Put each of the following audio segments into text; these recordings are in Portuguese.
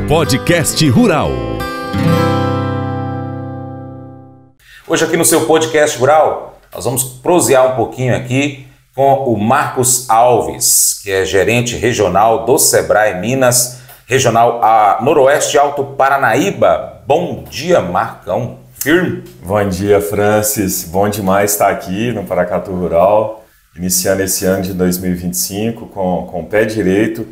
Podcast Rural. Hoje aqui no seu Podcast Rural, nós vamos prosear um pouquinho aqui com o Marcos Alves, que é gerente regional do Sebrae Minas, regional a Noroeste Alto Paranaíba. Bom dia, Marcão. Firme? Bom dia, Francis. Bom demais estar aqui no Paracatu Rural, iniciando esse ano de 2025 com o pé direito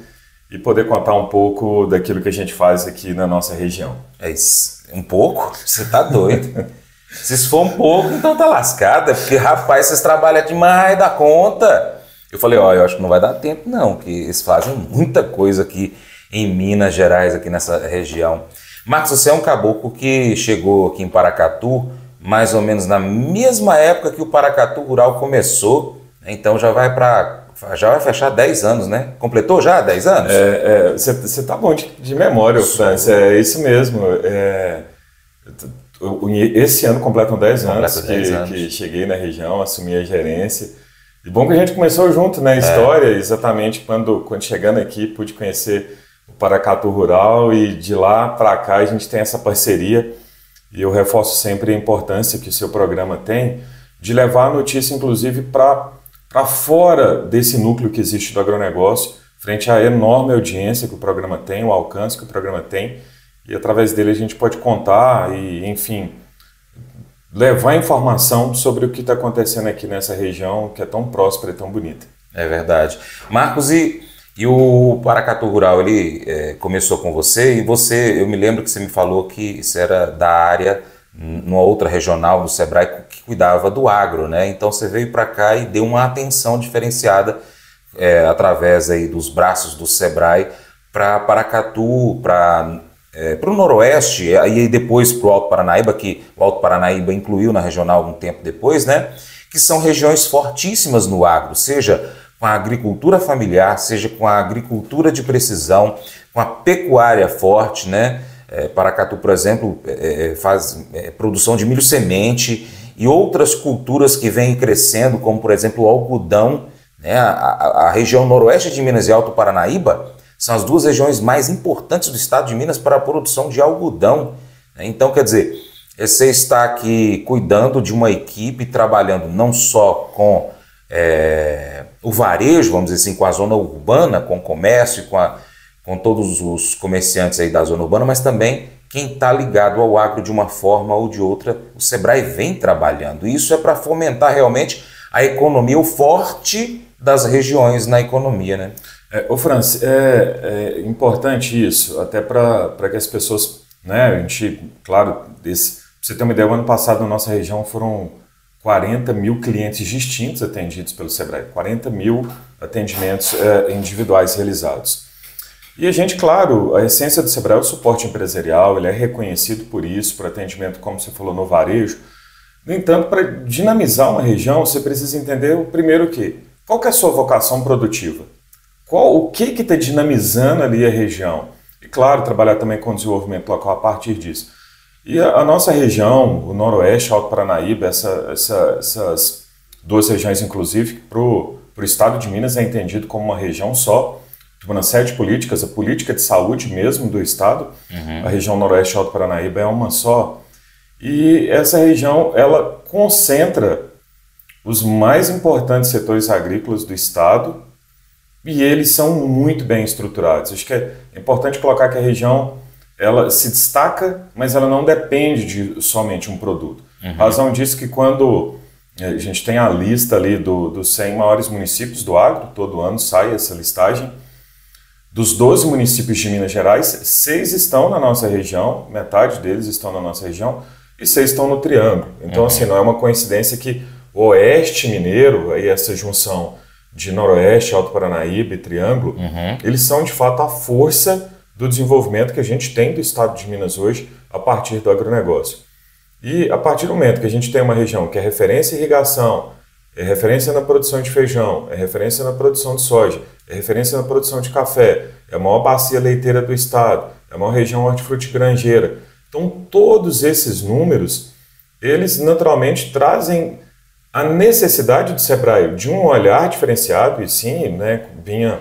e poder contar um pouco daquilo que a gente faz aqui na nossa região. É isso. Um pouco? Você tá doido. Se for um pouco, então tá lascada, porque, rapaz, vocês trabalham demais da conta. Eu falei, ó, eu acho que não vai dar tempo não, porque eles fazem muita coisa aqui em Minas Gerais, aqui nessa região. Marcos, você é um caboclo que chegou aqui em Paracatu, mais ou menos na mesma época que o Paracatu Rural começou, então já vai fechar 10 anos, né? Completou já 10 anos? Você tá bom de memória, Francis, é isso mesmo. Esse ano completam 10 anos que cheguei na região, assumi a gerência. E bom que a gente começou junto na história, exatamente quando chegando aqui pude conhecer o Paracatu Rural e de lá para cá a gente tem essa parceria e eu reforço sempre a importância que o seu programa tem de levar a notícia inclusive para fora desse núcleo que existe do agronegócio, frente à enorme audiência que o programa tem, o alcance que o programa tem, e através dele a gente pode contar e, enfim, levar informação sobre o que está acontecendo aqui nessa região que é tão próspera e tão bonita. É verdade. Marcos, e o Paracatu Rural, ele começou com você, e eu me lembro que você me falou que isso era da área, numa outra regional do Sebrae, que cuidava do agro, né? Então você veio para cá e deu uma atenção diferenciada através aí dos braços do Sebrae para Paracatu, para o Noroeste, aí depois para o Alto Paranaíba, que o Alto Paranaíba incluiu na regional um tempo depois, né? Que são regiões fortíssimas no agro, seja com a agricultura familiar, seja com a agricultura de precisão, com a pecuária forte, né? Paracatu, por exemplo, faz produção de milho semente e outras culturas que vêm crescendo, como por exemplo o algodão, né? A região noroeste de Minas e Alto Paranaíba são as duas regiões mais importantes do estado de Minas para a produção de algodão, né? Então, quer dizer, você está aqui cuidando de uma equipe, trabalhando não só com o varejo, vamos dizer assim, com a zona urbana, com o comércio, com todos os comerciantes aí da zona urbana, mas também quem está ligado ao agro de uma forma ou de outra, o Sebrae vem trabalhando. E isso é para fomentar realmente a economia, o forte das regiões na economia, né? Ô Francis, é importante isso, até para que as pessoas, né, a gente, claro, pra você ter uma ideia, o ano passado na nossa região foram 40 mil clientes distintos atendidos pelo Sebrae, 40 mil atendimentos individuais realizados. E a gente, claro, a essência do Sebrae é o suporte empresarial, ele é reconhecido por isso, por atendimento, como você falou, no varejo. No entanto, para dinamizar uma região, você precisa entender o primeiro qual que é a sua vocação produtiva? O que está dinamizando ali a região? E claro, trabalhar também com o desenvolvimento local a partir disso. E a nossa região, o Noroeste, Alto Paranaíba, essas duas regiões, inclusive, para o estado de Minas é entendido como uma região só, uma série de políticas, a política de saúde mesmo do estado, a região Noroeste Alto Paranaíba é uma só, e essa região, ela concentra os mais importantes setores agrícolas do estado e eles são muito bem estruturados. Acho que é importante colocar que a região, ela se destaca, mas ela não depende de somente um produto. A razão disso é que quando a gente tem a lista ali dos 100 maiores municípios do agro, todo ano sai essa listagem, dos 12 municípios de Minas Gerais, 6 estão na nossa região, metade deles estão na nossa região, e 6 estão no Triângulo. Então, assim, não é uma coincidência que o Oeste Mineiro, aí essa junção de Noroeste, Alto Paranaíba e Triângulo, eles são, de fato, a força do desenvolvimento que a gente tem do estado de Minas hoje a partir do agronegócio. E a partir do momento que a gente tem uma região que é referência em irrigação, é referência na produção de feijão, é referência na produção de soja, é referência na produção de café, é a maior bacia leiteira do estado, é a maior região hortifrutigranjeira. Então, todos esses números, eles naturalmente trazem a necessidade do Sebrae de um olhar diferenciado, e sim, né, vinha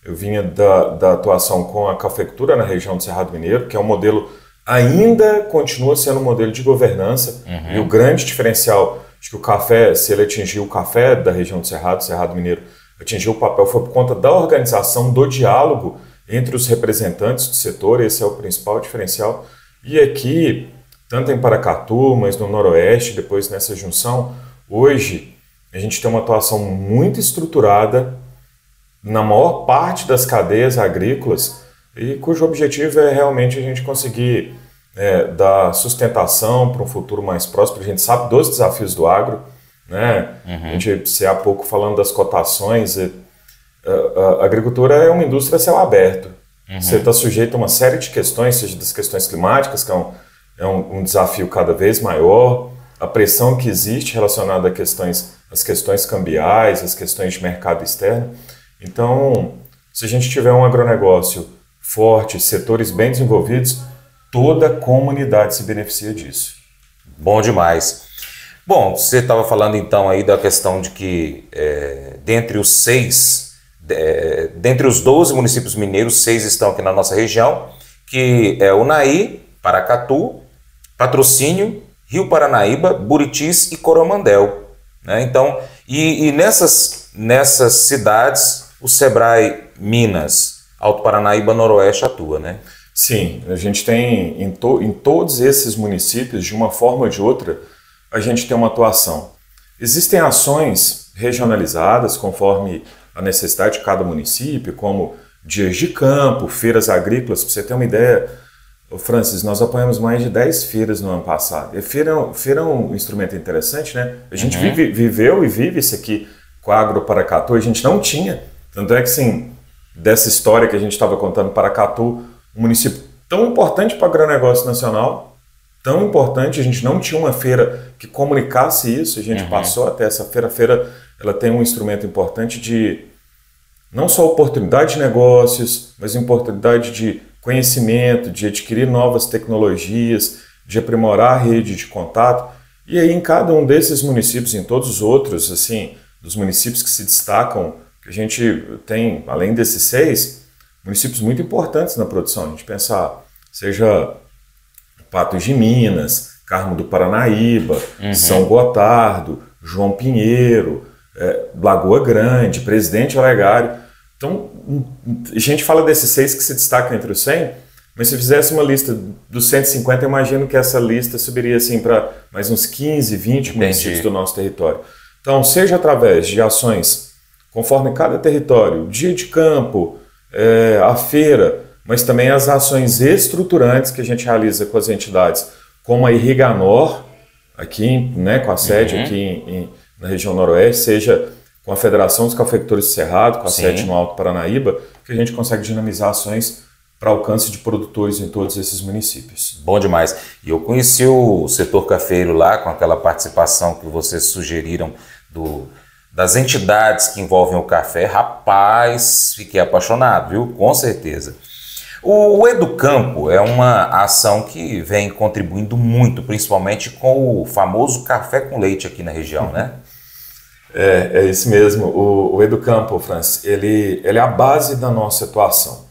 Eu vinha da atuação com a cafeicultura na região do Cerrado Mineiro, que é um modelo, ainda continua sendo um modelo de governança, e o grande diferencial, acho que o café, se ele atingiu o café da região do Cerrado Mineiro, atingiu o papel, foi por conta da organização, do diálogo entre os representantes do setor, esse é o principal diferencial. E aqui, tanto em Paracatu, mas no Noroeste, depois nessa junção, hoje a gente tem uma atuação muito estruturada na maior parte das cadeias agrícolas e cujo objetivo é realmente a gente conseguir dar sustentação para um futuro mais próspero. A gente sabe dos desafios do agro, né? A gente, se há pouco falando das cotações, a agricultura é uma indústria a céu aberto. Você está sujeito a uma série de questões, seja das questões climáticas, que é um desafio cada vez maior, a pressão que existe relacionada às questões cambiais, às questões de mercado externo. Então, se a gente tiver um agronegócio forte, setores bem desenvolvidos, toda a comunidade se beneficia disso. Bom demais. Bom, você estava falando então aí da questão de que dentre os 12 municípios mineiros, 6 estão aqui na nossa região, que é Unai, Paracatu, Patrocínio, Rio Paranaíba, Buritis e Coromandel, né? Então, e nessas cidades, o Sebrae Minas, Alto Paranaíba, Noroeste atua, né? Sim, a gente tem em todos esses municípios, de uma forma ou de outra, a gente tem uma atuação. Existem ações regionalizadas conforme a necessidade de cada município, como dias de campo, feiras agrícolas. Para você ter uma ideia, Francis, nós apoiamos mais de 10 feiras no ano passado. E feira é um instrumento interessante, né? A gente viveu e vive isso aqui com a Agroparacatu, a gente não tinha. Tanto é que, sim, dessa história que a gente estava contando, Paracatu, um município tão importante para o agronegócio nacional, tão importante, a gente não tinha uma feira que comunicasse isso, a gente passou até essa feira. A feira, ela tem um instrumento importante de não só oportunidade de negócios, mas oportunidade de conhecimento, de adquirir novas tecnologias, de aprimorar a rede de contato. E aí em cada um desses municípios, em todos os outros, assim, dos municípios que se destacam, que a gente tem, além desses 6, municípios muito importantes na produção. A gente pensar, seja Patos de Minas, Carmo do Paranaíba, São Gotardo, João Pinheiro, Lagoa Grande, Presidente Olegário. Então, a gente fala desses 6 que se destacam entre os 100, mas se fizesse uma lista dos 150, eu imagino que essa lista subiria assim, para mais uns 15, 20 municípios do nosso território. Então, seja através de ações conforme cada território, dia de campo, a feira, mas também as ações estruturantes que a gente realiza com as entidades, como a Irriganor, aqui, né, com a sede aqui na região noroeste, seja com a Federação dos Cafeicultores do Cerrado, com a sede no Alto Paranaíba, que a gente consegue dinamizar ações para alcance de produtores em todos esses municípios. Bom demais. E eu conheci o setor cafeiro lá, com aquela participação que vocês sugeriram das entidades que envolvem o café. Rapaz, fiquei apaixonado, viu? Com certeza. O Educampo é uma ação que vem contribuindo muito, principalmente com o famoso café com leite aqui na região, né? É isso mesmo. O Educampo, Francis, ele é a base da nossa atuação.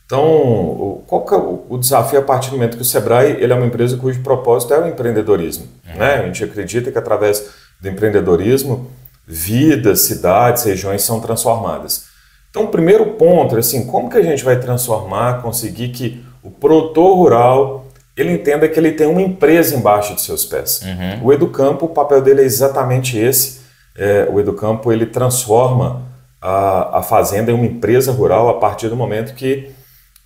Então, qual que é o desafio a partir do momento que o Sebrae ele é uma empresa cujo propósito é o empreendedorismo, né? A gente acredita que através do empreendedorismo, vidas, cidades, regiões são transformadas. Então, o primeiro ponto é assim, como que a gente vai transformar, conseguir que o produtor rural ele entenda que ele tem uma empresa embaixo de seus pés. O Educampo, o papel dele é exatamente esse. O Educampo ele transforma a fazenda em uma empresa rural a partir do momento que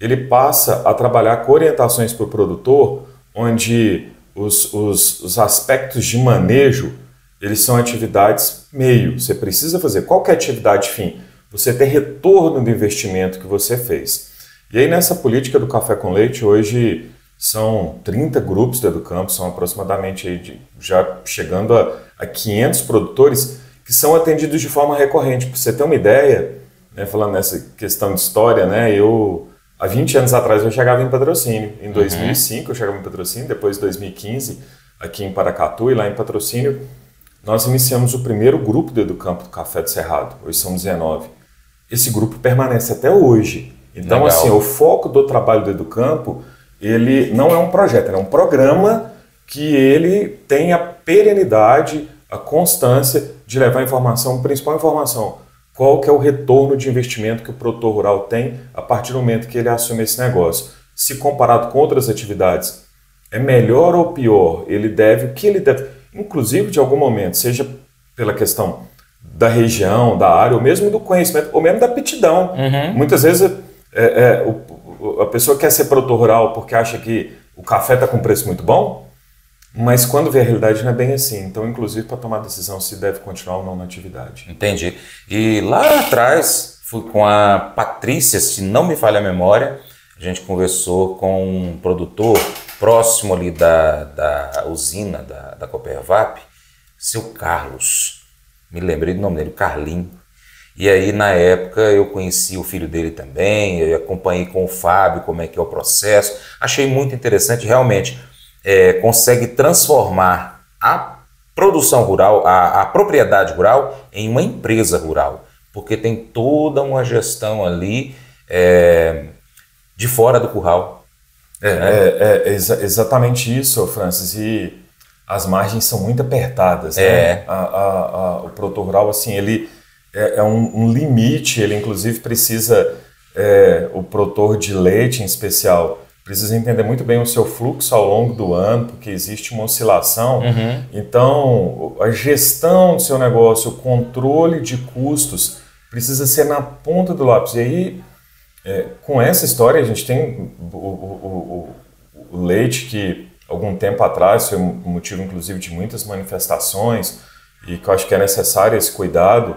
ele passa a trabalhar com orientações para o produtor, onde os aspectos de manejo eles são atividades meio. Você precisa fazer qualquer atividade fim, você ter retorno do investimento que você fez. E aí nessa política do café com leite, hoje são 30 grupos do Educampo, são aproximadamente aí já chegando a 500 produtores que são atendidos de forma recorrente. Para você ter uma ideia, né, falando nessa questão de história, né, há 20 anos atrás eu chegava em Patrocínio. Em 2005 eu chegava em Patrocínio, depois em 2015 aqui em Paracatu e lá em Patrocínio nós iniciamos o primeiro grupo do Educampo do Café do Cerrado, hoje são 19. esse grupo permanece até hoje. Então, Legal. assim, o foco do trabalho do Educampo, ele não é um projeto, é um programa que ele tem a perenidade, a constância de levar informação, principal informação, qual que é o retorno de investimento que o produtor rural tem a partir do momento que ele assume esse negócio. Se comparado com outras atividades, é melhor ou pior? O que ele deve, inclusive de algum momento, seja pela questão da região, da área, ou mesmo do conhecimento, ou mesmo da aptidão. Muitas vezes a pessoa quer ser produtor rural porque acha que o café está com preço muito bom, mas quando vê a realidade não é bem assim. Então, inclusive, para tomar decisão se deve continuar ou não na atividade. Entendi. E lá atrás, fui com a Patrícia, se não me falha a memória, a gente conversou com um produtor próximo ali da usina da Copervap, seu Carlos. Me lembrei do nome dele, Carlinho. E aí, na época, eu conheci o filho dele também, eu acompanhei com o Fábio como é que é o processo. Achei muito interessante, realmente. Consegue transformar a produção rural, a propriedade rural, em uma empresa rural, porque tem toda uma gestão ali de fora do curral. Exatamente isso, Francis, e as margens são muito apertadas, né? O produtor rural, assim, ele é um limite, ele inclusive precisa, o produtor de leite em especial, precisa entender muito bem o seu fluxo ao longo do ano, porque existe uma oscilação. Então, a gestão do seu negócio, o controle de custos, precisa ser na ponta do lápis. E aí, com essa história, a gente tem o leite que, algum tempo atrás, foi motivo, inclusive, de muitas manifestações, e que eu acho que é necessário esse cuidado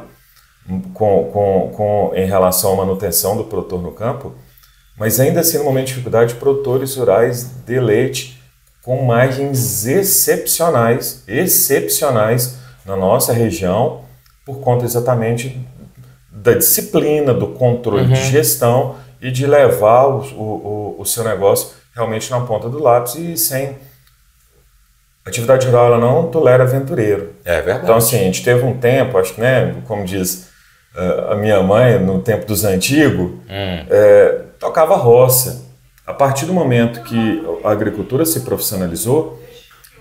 em relação à manutenção do produtor no campo. Mas ainda assim, no momento de dificuldade, produtores rurais de leite com margens excepcionais na nossa região, por conta exatamente da disciplina, do controle de gestão e de levar o seu negócio realmente na ponta do lápis e sem... Atividade rural, ela não tolera aventureiro. É verdade. Então, assim, a gente teve um tempo, acho que, né, como diz a minha mãe, no tempo dos antigos, tocava roça. A partir do momento que a agricultura se profissionalizou,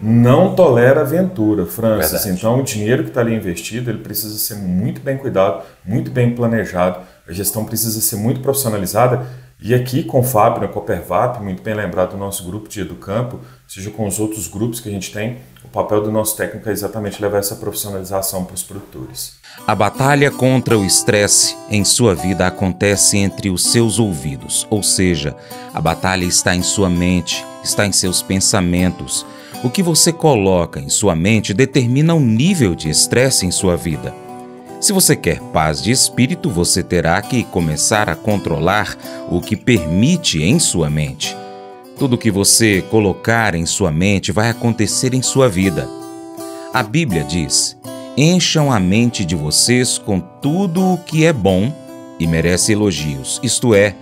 não tolera aventura, Francis. Verdade. Então, o dinheiro que está ali investido, ele precisa ser muito bem cuidado, muito bem planejado. A gestão precisa ser muito profissionalizada. E aqui com o Fábio, na Copervap, muito bem lembrado do nosso grupo de Educampo, seja com os outros grupos que a gente tem, o papel do nosso técnico é exatamente levar essa profissionalização para os produtores. A batalha contra o estresse em sua vida acontece entre os seus ouvidos, ou seja, a batalha está em sua mente, está em seus pensamentos. O que você coloca em sua mente determina o nível de estresse em sua vida. Se você quer paz de espírito, você terá que começar a controlar o que permite em sua mente. Tudo que você colocar em sua mente vai acontecer em sua vida. A Bíblia diz: encham a mente de vocês com tudo o que é bom e merece elogios, isto é,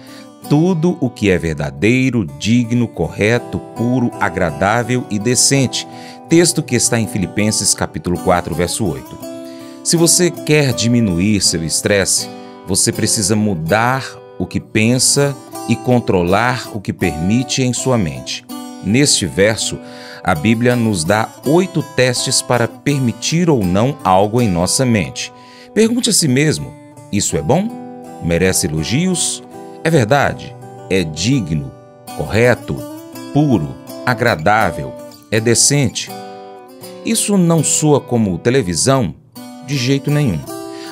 tudo o que é verdadeiro, digno, correto, puro, agradável e decente. Texto que está em Filipenses capítulo 4, verso 8. Se você quer diminuir seu estresse, você precisa mudar o que pensa e controlar o que permite em sua mente. Neste verso, a Bíblia nos dá 8 testes para permitir ou não algo em nossa mente. Pergunte a si mesmo: isso é bom? Merece elogios? É verdade? É digno? Correto? Puro? Agradável? É decente? Isso não soa como televisão? De jeito nenhum.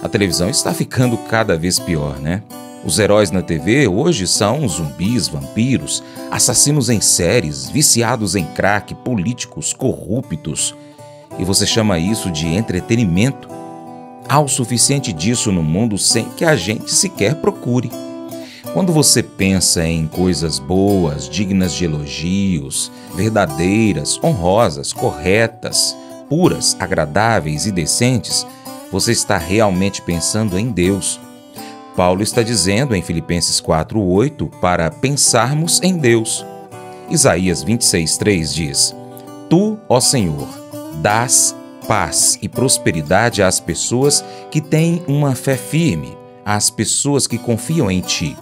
A televisão está ficando cada vez pior, né? Os heróis na TV hoje são zumbis, vampiros, assassinos em séries, viciados em crack, políticos corruptos. E você chama isso de entretenimento? Há o suficiente disso no mundo sem que a gente sequer procure. Quando você pensa em coisas boas, dignas de elogios, verdadeiras, honrosas, corretas, puras, agradáveis e decentes, você está realmente pensando em Deus. Paulo está dizendo em Filipenses 4:8 para pensarmos em Deus. Isaías 26:3 diz: Tu, ó Senhor, dás paz e prosperidade às pessoas que têm uma fé firme. às pessoas que confiam em ti.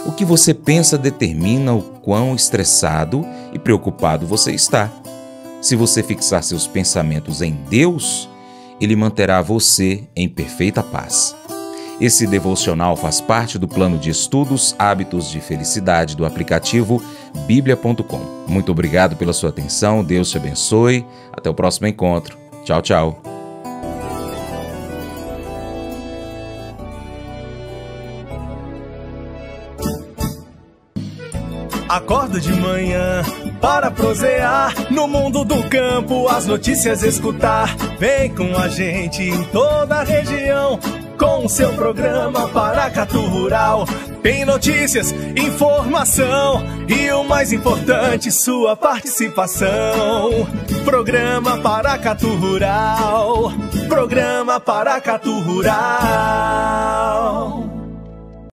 O que você pensa determina o quão estressado e preocupado você está. Se você fixar seus pensamentos em Deus, Ele manterá você em perfeita paz. Esse devocional faz parte do plano de estudos Hábitos de Felicidade do aplicativo bíblia.com. Muito obrigado pela sua atenção, Deus te abençoe. Até o próximo encontro. Tchau, tchau. Acordo de manhã para prosear no mundo do campo, as notícias escutar. Vem com a gente em toda a região com o seu programa Paracatu Rural. Tem notícias, informação e o mais importante, sua participação. Programa Paracatu Rural. Programa Paracatu Rural.